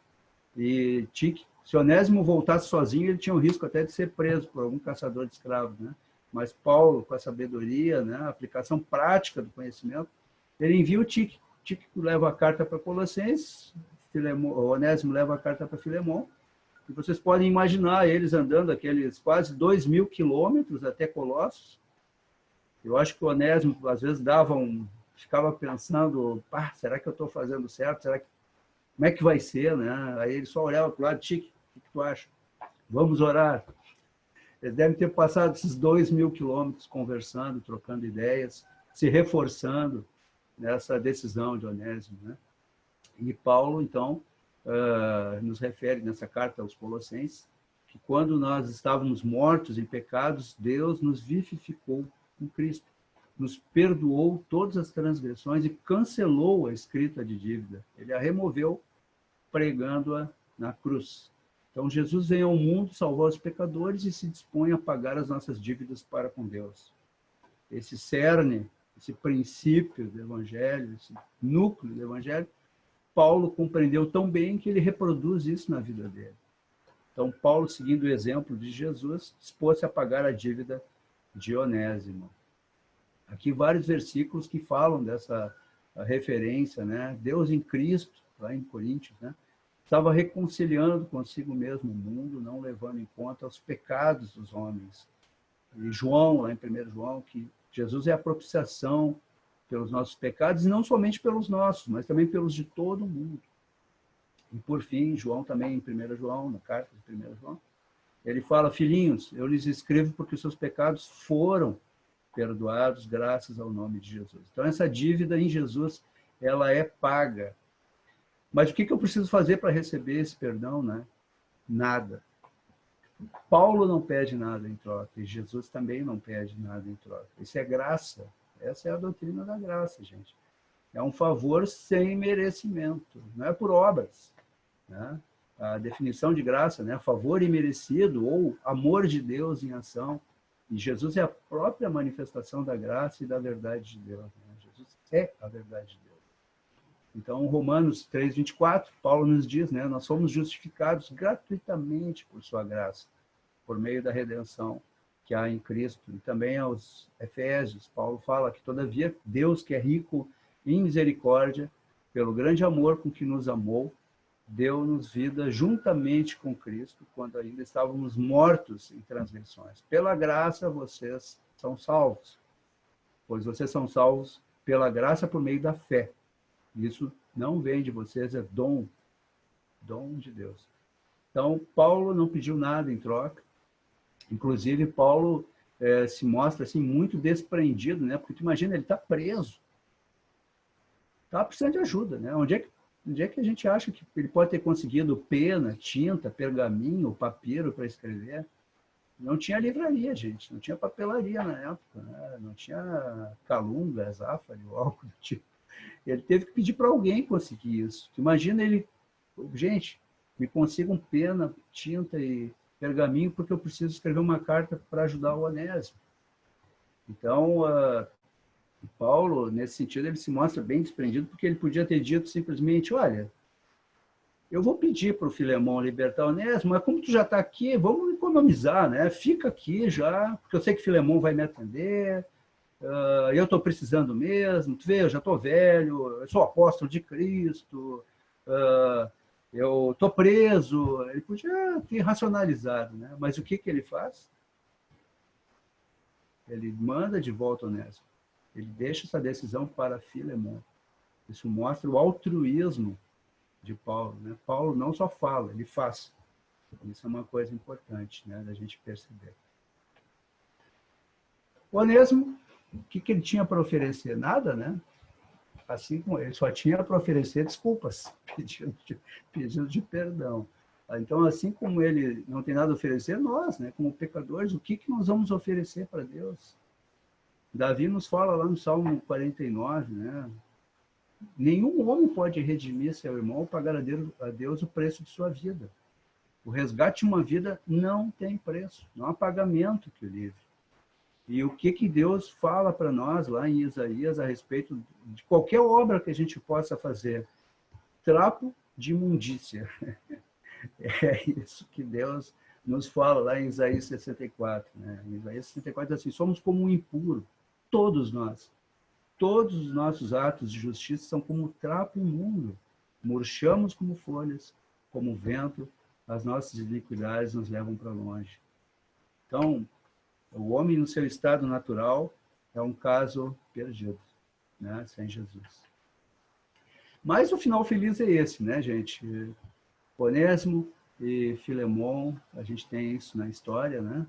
e Tíquico. Se Onésimo voltasse sozinho, ele tinha o risco até de ser preso por algum caçador de escravos, né? Mas Paulo, com a sabedoria, né, a aplicação prática do conhecimento, ele envia o Tíquico. Tíquico leva a carta para Colossenses, Onésimo leva a carta para Filemão, e vocês podem imaginar eles andando aqueles quase 2.000 quilômetros até Colossos. Eu acho que o Onésimo, às vezes, ficava pensando, será que eu estou fazendo certo? Como é que vai ser, né? Aí ele só olhava para o lado, Tique, o que tu acha? Vamos orar. Eles devem ter passado esses 2.000 quilômetros conversando, trocando ideias, se reforçando nessa decisão de Onésimo, né? E Paulo, então, nos refere nessa carta aos Colossenses, que quando nós estávamos mortos em pecados, Deus nos vivificou com Cristo, nos perdoou todas as transgressões e cancelou a escrita de dívida. Ele a removeu, pregando-a na cruz. Então, Jesus vem ao mundo, salvou os pecadores e se dispõe a pagar as nossas dívidas para com Deus. Esse cerne, esse princípio do Evangelho, esse núcleo do Evangelho, Paulo compreendeu tão bem que ele reproduz isso na vida dele. Então, Paulo, seguindo o exemplo de Jesus, dispôs-se a pagar a dívida de Onésimo. Aqui vários versículos que falam dessa referência, né? Deus em Cristo, lá em Coríntios, né? Estava reconciliando consigo mesmo o mundo, não levando em conta os pecados dos homens. E João, lá em 1 João, que Jesus é a propiciação pelos nossos pecados, e não somente pelos nossos, mas também pelos de todo o mundo. E por fim, João também, em 1 João, na carta de 1 João, ele fala, filhinhos, eu lhes escrevo porque os seus pecados foram perdoados graças ao nome de Jesus. Então, essa dívida em Jesus, ela é paga. Mas o que eu preciso fazer para receber esse perdão, né? Nada. Paulo não pede nada em troca, e Jesus também não pede nada em troca. Isso é graça. Essa é a doutrina da graça, gente. É um favor sem merecimento, não é por obras, né? A definição de graça, né? Favor imerecido ou amor de Deus em ação. E Jesus é a própria manifestação da graça e da verdade de Deus, né? Jesus é a verdade de Deus. Então, Romanos 3:24, Paulo nos diz, né? Nós somos justificados gratuitamente por sua graça, por meio da redenção que há em Cristo. E também aos Efésios, Paulo fala que, todavia, Deus, que é rico em misericórdia, pelo grande amor com que nos amou, deu-nos vida juntamente com Cristo, quando ainda estávamos mortos em transgressões. Pela graça, vocês são salvos, pois vocês são salvos pela graça por meio da fé. Isso não vem de vocês, é dom de Deus. Então, Paulo não pediu nada em troca. Inclusive, Paulo se mostra assim, muito desprendido, né? Porque tu imagina, ele está preso. Está precisando de ajuda, né? Onde é que a gente acha que ele pode ter conseguido pena, tinta, pergaminho, papiro para escrever? Não tinha livraria, gente. Não tinha papelaria na época, né? Não tinha Calunga, Zafari ou algo do tipo. Ele teve que pedir para alguém conseguir isso. Imagina ele... Gente, me consigam pena, tinta e pergaminho, porque eu preciso escrever uma carta para ajudar o Onésimo. Então, Paulo, nesse sentido, ele se mostra bem desprendido, porque ele podia ter dito simplesmente, olha, eu vou pedir para o Filemão libertar o Onésimo, mas como tu já está aqui, vamos economizar, né? Fica aqui já, porque eu sei que o Filemão vai me atender, eu estou precisando mesmo, tu vê, eu já estou velho, eu sou apóstolo de Cristo, eu estou preso. Ele podia ter racionalizado, né? Mas o que, que ele faz? Ele manda de volta o Onésimo. Ele deixa essa decisão para Filemão. Isso mostra o altruísmo de Paulo, né? Paulo não só fala, ele faz. Isso é uma coisa importante, né, da gente perceber. O Onésimo, o que ele tinha para oferecer? Nada, né? Assim como ele só tinha para oferecer desculpas, pedindo de perdão. Então, assim como ele não tem nada a oferecer, nós, né, como pecadores, o que nós vamos oferecer para Deus? Davi nos fala lá no Salmo 49, né? Nenhum homem pode redimir seu irmão ou pagar a Deus o preço de sua vida. O resgate de uma vida não tem preço, não há pagamento que o livre. E o que Deus fala para nós lá em Isaías a respeito de qualquer obra que a gente possa fazer? Trapo de imundícia. É isso que Deus nos fala lá em Isaías 64. Né? Em Isaías 64 diz assim, somos como um impuro, todos nós. Todos os nossos atos de justiça são como trapo imundo. Murchamos como folhas, como vento, as nossas iniquidades nos levam para longe. Então, o homem no seu estado natural é um caso perdido, né? Sem Jesus. Mas o final feliz é esse, né, gente? Onésimo e Filemão, a gente tem isso na história, né?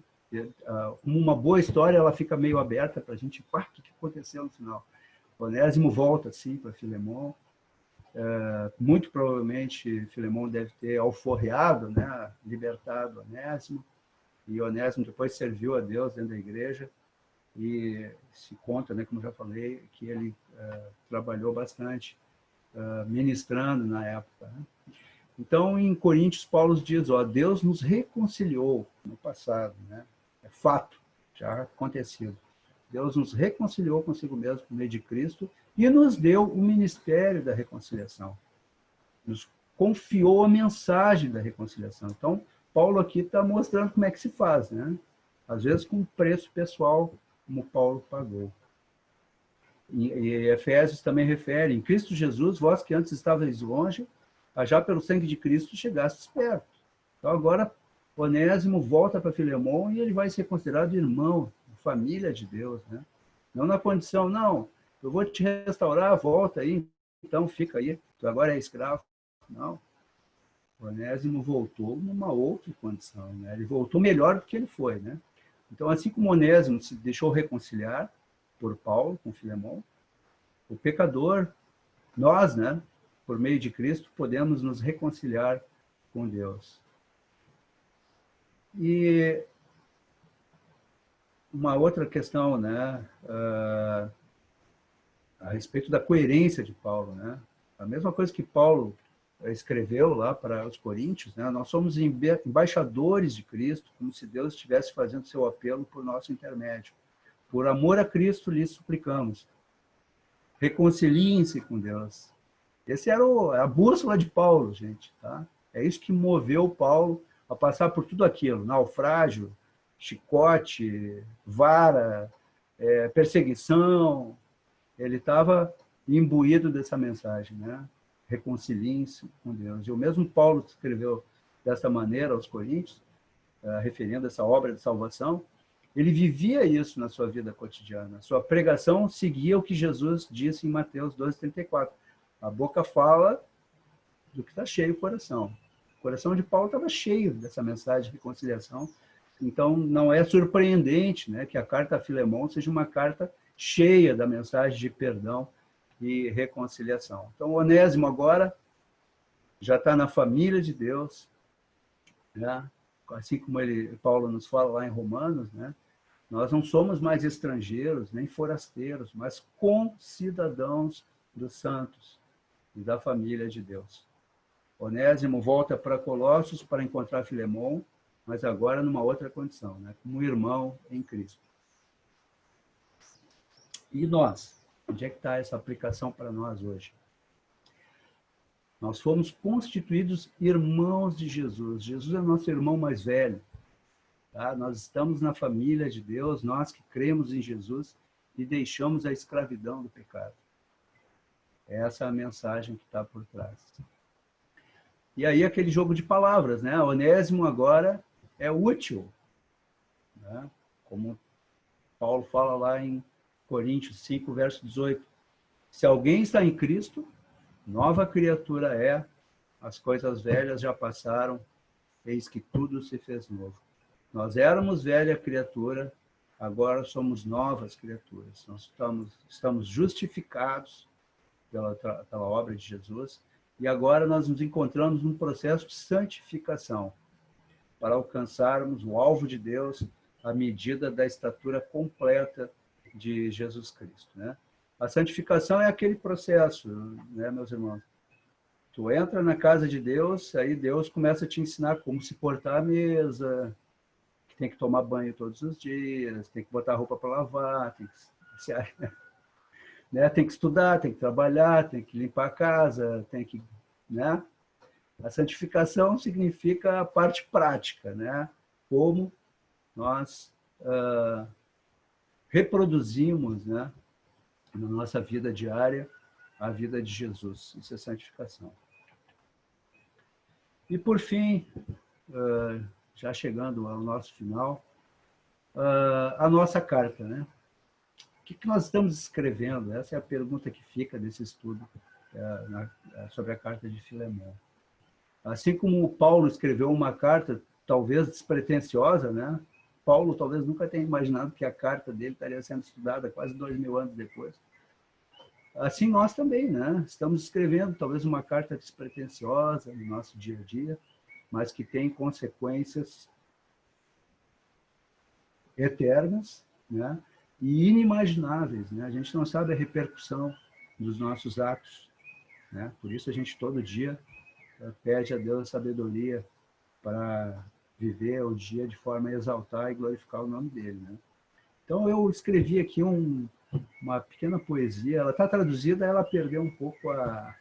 Uma boa história, ela fica meio aberta para a gente, o que aconteceu no final? Onésimo volta, sim, para Filemão. Muito provavelmente, Filemão deve ter alforreado, né? Libertado Onésimo. E Onésimo depois serviu a Deus dentro da igreja. E se conta, né, como já falei, que ele trabalhou bastante ministrando na época. Né? Então, em Coríntios, Paulo diz, Deus nos reconciliou no passado. Né? É fato, já acontecido. Deus nos reconciliou consigo mesmo por meio de Cristo e nos deu o ministério da reconciliação. Nos confiou a mensagem da reconciliação. Então, Paulo aqui está mostrando como é que se faz, né? Às vezes com preço pessoal, como Paulo pagou. E Efésios também refere, em Cristo Jesus, vós que antes estavais longe, já pelo sangue de Cristo chegastes perto. Então, agora, Onésimo volta para Filemão e ele vai ser considerado irmão, família de Deus, né? Não na condição, não, eu vou te restaurar, volta aí, então fica aí, tu agora é escravo. Não. O Onésimo voltou numa outra condição, né? Ele voltou melhor do que ele foi, né? Então, assim como Onésimo se deixou reconciliar por Paulo com Filemão, o pecador, nós, né, por meio de Cristo, podemos nos reconciliar com Deus. E uma outra questão, né, a respeito da coerência de Paulo, né? A mesma coisa que Paulo escreveu lá para os Coríntios, né? Nós somos embaixadores de Cristo, como se Deus estivesse fazendo seu apelo por nosso intermédio. Por amor a Cristo, lhes suplicamos. Reconciliem-se com Deus. Essa era a bússola de Paulo, gente. Tá? É isso que moveu Paulo a passar por tudo aquilo. Naufrágio, chicote, vara, perseguição. Ele estava imbuído dessa mensagem, né? Reconciliem-se com Deus. E o mesmo Paulo escreveu dessa maneira aos Coríntios, referindo a essa obra de salvação, ele vivia isso na sua vida cotidiana. A sua pregação seguia o que Jesus disse em Mateus 12:34. A boca fala do que está cheio o coração. O coração de Paulo estava cheio dessa mensagem de reconciliação. Então, não é surpreendente, né, que a carta a Filemão seja uma carta cheia da mensagem de perdão e reconciliação. Então, Onésimo agora já está na família de Deus, né? Assim como Paulo nos fala lá em Romanos, né? Nós não somos mais estrangeiros, nem forasteiros, mas concidadãos dos santos e da família de Deus. Onésimo volta para Colossos para encontrar Filemon, mas agora numa outra condição, né? Como um irmão em Cristo. E nós? Onde é que está essa aplicação para nós hoje? Nós fomos constituídos irmãos de Jesus. Jesus é nosso irmão mais velho. Tá? Nós estamos na família de Deus, nós que cremos em Jesus e deixamos a escravidão do pecado. Essa é a mensagem que está por trás. E aí aquele jogo de palavras, né? Onésimo agora é útil, né? Como Paulo fala lá em Coríntios 5, verso 18. Se alguém está em Cristo, nova criatura é, as coisas velhas já passaram, eis que tudo se fez novo. Nós éramos velha criatura, agora somos novas criaturas. Nós estamos justificados pela obra de Jesus, e agora nós nos encontramos num processo de santificação, para alcançarmos o alvo de Deus, à medida da estatura completa de Jesus Cristo, né? A santificação é aquele processo, né, meus irmãos? Tu entra na casa de Deus, aí Deus começa a te ensinar como se portar à mesa, que tem que tomar banho todos os dias, tem que botar roupa para lavar, tem que, né, tem que estudar, tem que trabalhar, tem que limpar a casa, tem que, né? A santificação significa a parte prática, né? Como nós reproduzimos, né, na nossa vida diária, a vida de Jesus. Isso é santificação. E, por fim, já chegando ao nosso final, a nossa carta, né? O que nós estamos escrevendo? Essa é a pergunta que fica desse estudo sobre a carta de Filemon. Assim como Paulo escreveu uma carta, talvez despretensiosa, né? Paulo talvez nunca tenha imaginado que a carta dele estaria sendo estudada quase 2000 anos depois. Assim nós também, né? Estamos escrevendo talvez uma carta despretensiosa no nosso dia a dia, mas que tem consequências eternas, né? E inimagináveis, né? A gente não sabe a repercussão dos nossos atos, né? Por isso a gente todo dia pede a Deus a sabedoria para viver o dia de forma a exaltar e glorificar o nome dele, né? Então eu escrevi aqui uma pequena poesia, ela está traduzida, ela perdeu um pouco a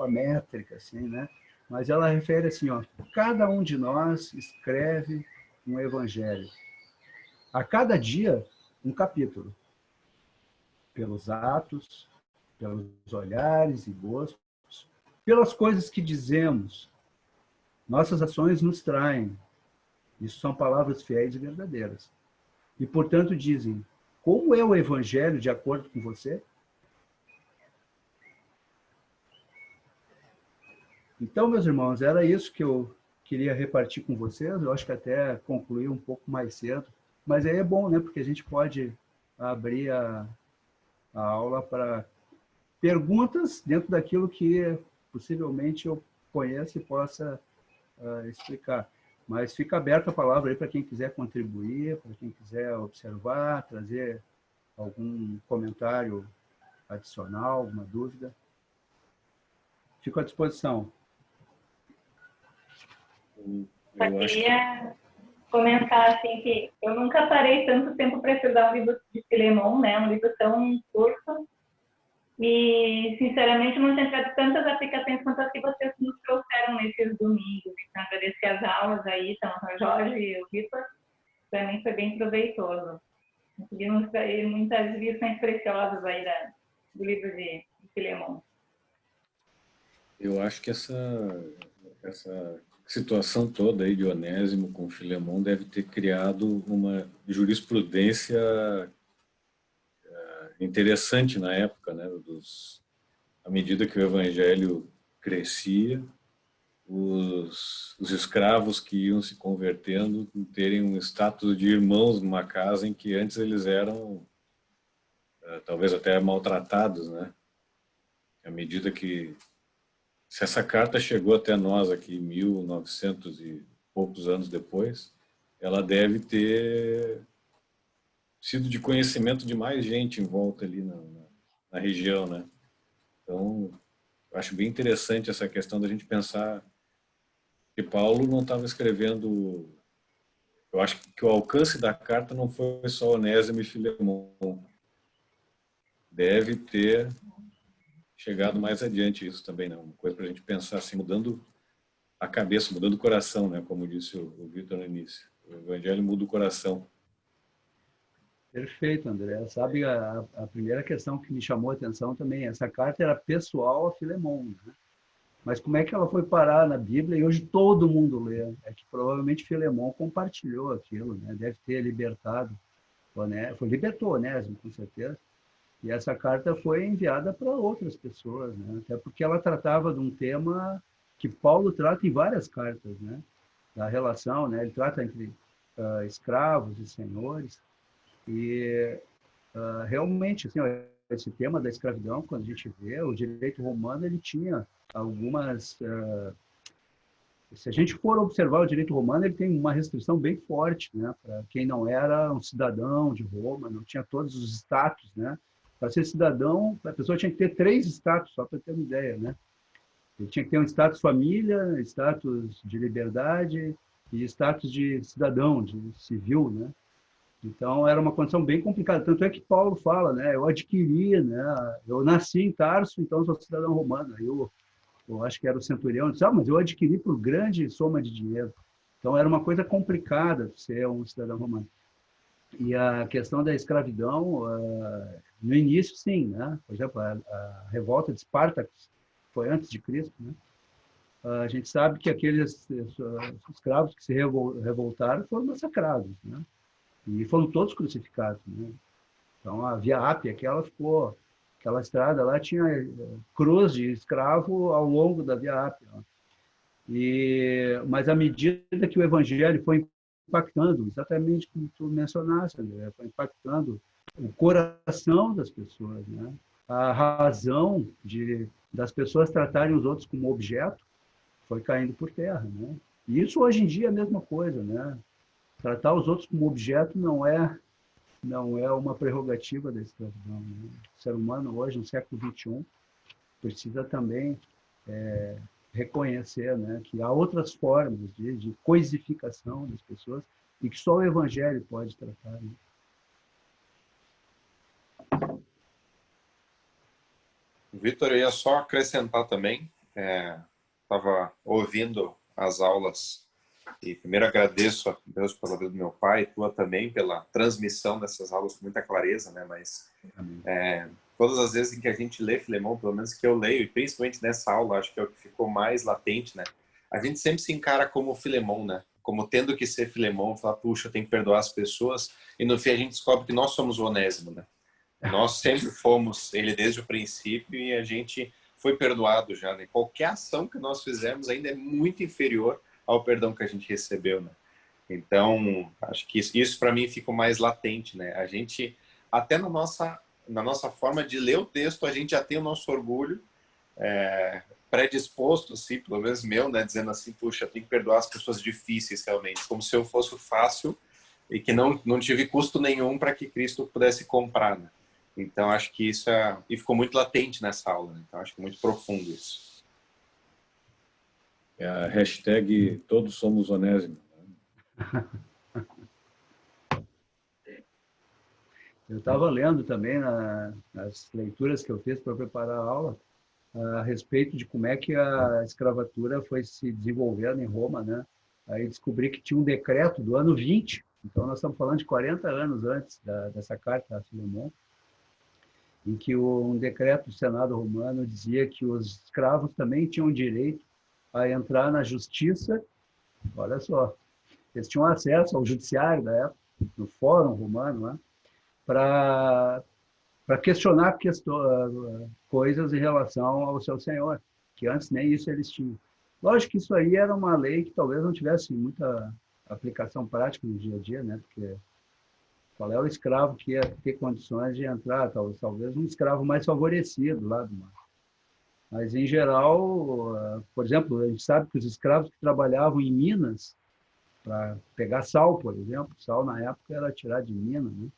métrica, assim, né? Mas ela refere assim, ó, cada um de nós escreve um evangelho. A cada dia, um capítulo. Pelos atos, pelos olhares e gostos, pelas coisas que dizemos. Nossas ações nos traem. Isso são palavras fiéis e verdadeiras. E, portanto, dizem, como é o evangelho de acordo com você? Então, meus irmãos, era isso que eu queria repartir com vocês. Eu acho que até concluí um pouco mais cedo. Mas aí é bom, né? Porque a gente pode abrir a aula para perguntas dentro daquilo que possivelmente eu conheço e possa explicar. Mas fica aberta a palavra aí para quem quiser contribuir, para quem quiser observar, trazer algum comentário adicional, alguma dúvida. Fico à disposição. Só queria comentar assim, que eu nunca parei tanto tempo para estudar um livro de Filemon, né? Um livro tão curto. E, sinceramente, não tinha tido tantas aplicações quanto as que vocês nos trouxeram nesses domingos. Então, agradecer as aulas aí, então, o Jorge e o Vitor. Para mim foi bem proveitoso. Conseguimos extrair muitas lições preciosas aí do livro de Filemon. Eu acho que essa situação toda aí de Onésimo com Filemon deve ter criado uma jurisprudência interessante na época, né? À medida que o evangelho crescia, os escravos que iam se convertendo terem um status de irmãos numa casa em que antes eles eram talvez até maltratados, né? À medida que se essa carta chegou até nós aqui 1900 e poucos anos depois, ela deve ter sido de conhecimento de mais gente em volta ali na região, né? Então, Eu acho bem interessante essa questão da gente pensar que Paulo não estava escrevendo. Eu acho que o alcance da carta não foi só Onésimo e Filemão. Deve ter chegado mais adiante isso também, né? Uma coisa para a gente pensar assim, mudando a cabeça, mudando o coração, né? Como disse o Vitor no início. O Evangelho muda o coração. Perfeito, André. Sabe, a primeira questão que me chamou a atenção também, essa carta era pessoal a Filemão, né? Mas como é que ela foi parar na Bíblia e hoje todo mundo lê? É que provavelmente Filemão compartilhou aquilo, né? Deve ter libertado, libertou Onésimo, com certeza. E essa carta foi enviada para outras pessoas, né? Até porque ela tratava de um tema que Paulo trata em várias cartas, né? Da relação, né? Ele trata entre escravos e senhores. E realmente, assim, esse tema da escravidão, quando a gente vê, o direito romano, ele tinha algumas... se a gente for observar o direito romano, ele tem uma restrição bem forte, né? Para quem não era um cidadão de Roma, não tinha todos os status, né? Para ser cidadão, a pessoa tinha que ter 3 status, só para ter uma ideia, né? Ele tinha que ter um status família, status de liberdade e status de cidadão, de civil, né? Então, era uma condição bem complicada. Tanto é que Paulo fala, né? Eu adquiri, né? Eu nasci em Tarso, então sou cidadão romano. Eu acho que era o centurião, disse, mas eu adquiri por grande soma de dinheiro. Então, era uma coisa complicada ser um cidadão romano. E a questão da escravidão, no início, sim, né? Por exemplo, a revolta de Espartacus foi antes de Cristo, né? A gente sabe que aqueles escravos que se revoltaram foram massacrados, né? E foram todos crucificados, né? Então, a Via Ápia, aquela estrada lá tinha cruz de escravo ao longo da Via Ápia. Mas à medida que o evangelho foi impactando, exatamente como tu mencionaste, André, foi impactando o coração das pessoas, né? A razão das pessoas tratarem os outros como objeto foi caindo por terra, né? E isso hoje em dia é a mesma coisa, né? Tratar os outros como objeto não é uma prerrogativa da escravidão, né? O ser humano hoje, no século XXI, precisa também reconhecer, né, que há outras formas de coisificação das pessoas e que só o Evangelho pode tratar, né? Vitor, eu ia só acrescentar também, estava ouvindo as aulas e primeiro agradeço a Deus pela vida do meu pai, e tua também pela transmissão dessas aulas com muita clareza, né? Mas todas as vezes em que a gente lê Filemão, pelo menos que eu leio, e principalmente nessa aula, acho que é o que ficou mais latente, né? A gente sempre se encara como Filemão, né? Como tendo que ser Filemão, falar, puxa, eu tenho que perdoar as pessoas, e no fim a gente descobre que nós somos o Onésimo, né? Nós sempre fomos ele desde o princípio e a gente foi perdoado já, né? Qualquer ação que nós fizemos ainda é muito inferior ao perdão que a gente recebeu, né? Então, acho que isso para mim fica mais latente, né? A gente, até na nossa forma de ler o texto, a gente já tem o nosso orgulho predisposto, assim, pelo menos meu, né? Dizendo assim, puxa, eu tenho que perdoar as pessoas difíceis realmente, como se eu fosse fácil e que não tive custo nenhum para que Cristo pudesse comprar, né? Então, acho que isso e ficou muito latente nessa aula, né? Então, acho que é muito profundo isso. É a hashtag Todos Somos Onésimo. Eu estava lendo também nas leituras que eu fiz para preparar a aula a respeito de como é que a escravatura foi se desenvolvendo em Roma, né? Aí descobri que tinha um decreto do ano 20, então nós estamos falando de 40 anos antes dessa carta a Filemão, em que um decreto do Senado romano dizia que os escravos também tinham direito a entrar na justiça. Olha só, eles tinham acesso ao judiciário da época, no Fórum Romano, né, para questionar coisas em relação ao seu senhor, que antes nem isso eles tinham. Lógico que isso aí era uma lei que talvez não tivesse muita aplicação prática no dia a dia, né? Porque qual é o escravo que ia ter condições de entrar? Talvez um escravo mais favorecido lá do mar. Mas, em geral, por exemplo, a gente sabe que os escravos que trabalhavam em minas, para pegar sal, por exemplo, sal na época era tirado de mina, né?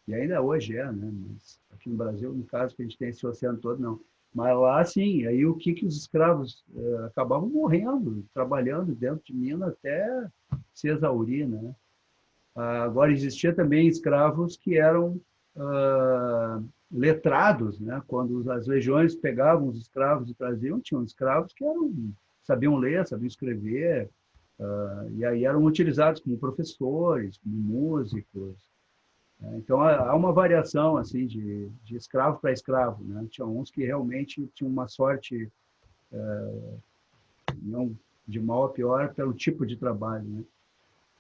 E ainda hoje né? Mas aqui no Brasil, no caso, que a gente tem esse oceano todo, não. Mas lá, sim, aí o que os escravos acabavam morrendo, trabalhando dentro de mina até se exaurir, né? Agora, existia também escravos que eram letrados, né? Quando as legiões pegavam os escravos e traziam, tinham escravos que sabiam ler, sabiam escrever, e aí eram utilizados como professores, como músicos. Né? Então, há uma variação assim de escravo para escravo. Né? Tinha uns que realmente tinham uma sorte, não de mal a pior, pelo tipo de trabalho, né?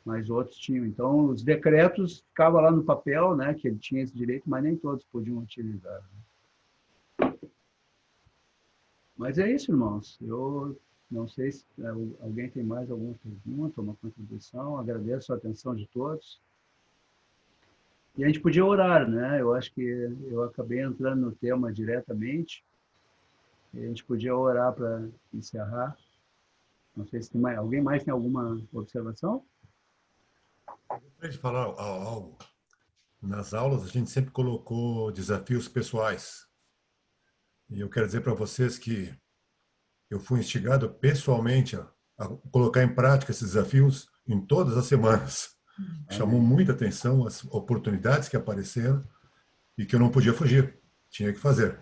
Mas outros tinham. Então, os decretos ficavam lá no papel, né, que ele tinha esse direito, mas nem todos podiam utilizar. Mas é isso, irmãos. Eu não sei se alguém tem mais alguma pergunta, uma contribuição. Agradeço a atenção de todos. E a gente podia orar, né? Eu acho que eu acabei entrando no tema diretamente. E a gente podia orar para encerrar. Não sei se tem mais, alguém mais tem alguma observação? Eu gostaria de falar algo. Nas aulas, a gente sempre colocou desafios pessoais. E eu quero dizer para vocês que eu fui instigado pessoalmente a colocar em prática esses desafios em todas as semanas. Chamou muita atenção as oportunidades que apareceram e que eu não podia fugir, tinha que fazer.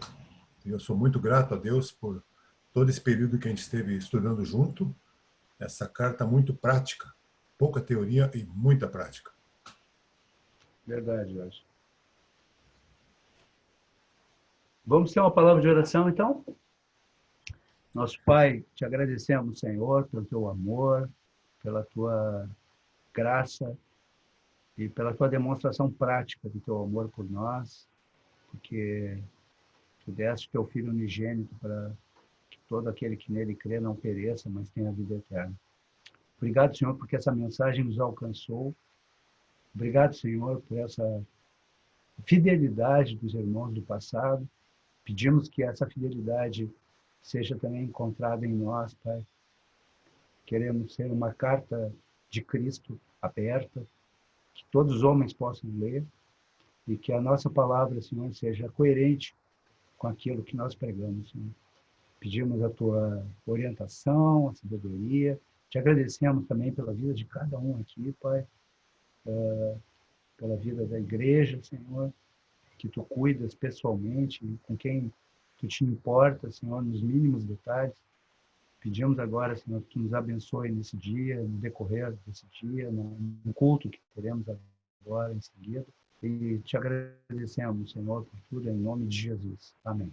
E eu sou muito grato a Deus por todo esse período que a gente esteve estudando junto, essa carta muito prática, pouca teoria e muita prática. Verdade, Jorge. Vamos ter uma palavra de oração, então? Nosso Pai, te agradecemos, Senhor, pelo teu amor, pela tua graça e pela tua demonstração prática do teu amor por nós, porque tu deste teu Filho unigênito para que todo aquele que nele crê não pereça, mas tenha a vida eterna. Obrigado, Senhor, porque essa mensagem nos alcançou. Obrigado, Senhor, por essa fidelidade dos irmãos do passado. Pedimos que essa fidelidade seja também encontrada em nós, Pai. Queremos ser uma carta de Cristo aberta, que todos os homens possam ler, e que a nossa palavra, Senhor, seja coerente com aquilo que nós pregamos, Senhor. Pedimos a tua orientação, a sabedoria. Te agradecemos também pela vida de cada um aqui, Pai, pela vida da igreja, Senhor, que tu cuidas pessoalmente, com quem tu te importas, Senhor, nos mínimos detalhes. Pedimos agora, Senhor, que nos abençoe nesse dia, no decorrer desse dia, no culto que teremos agora em seguida. E te agradecemos, Senhor, por tudo, em nome de Jesus. Amém.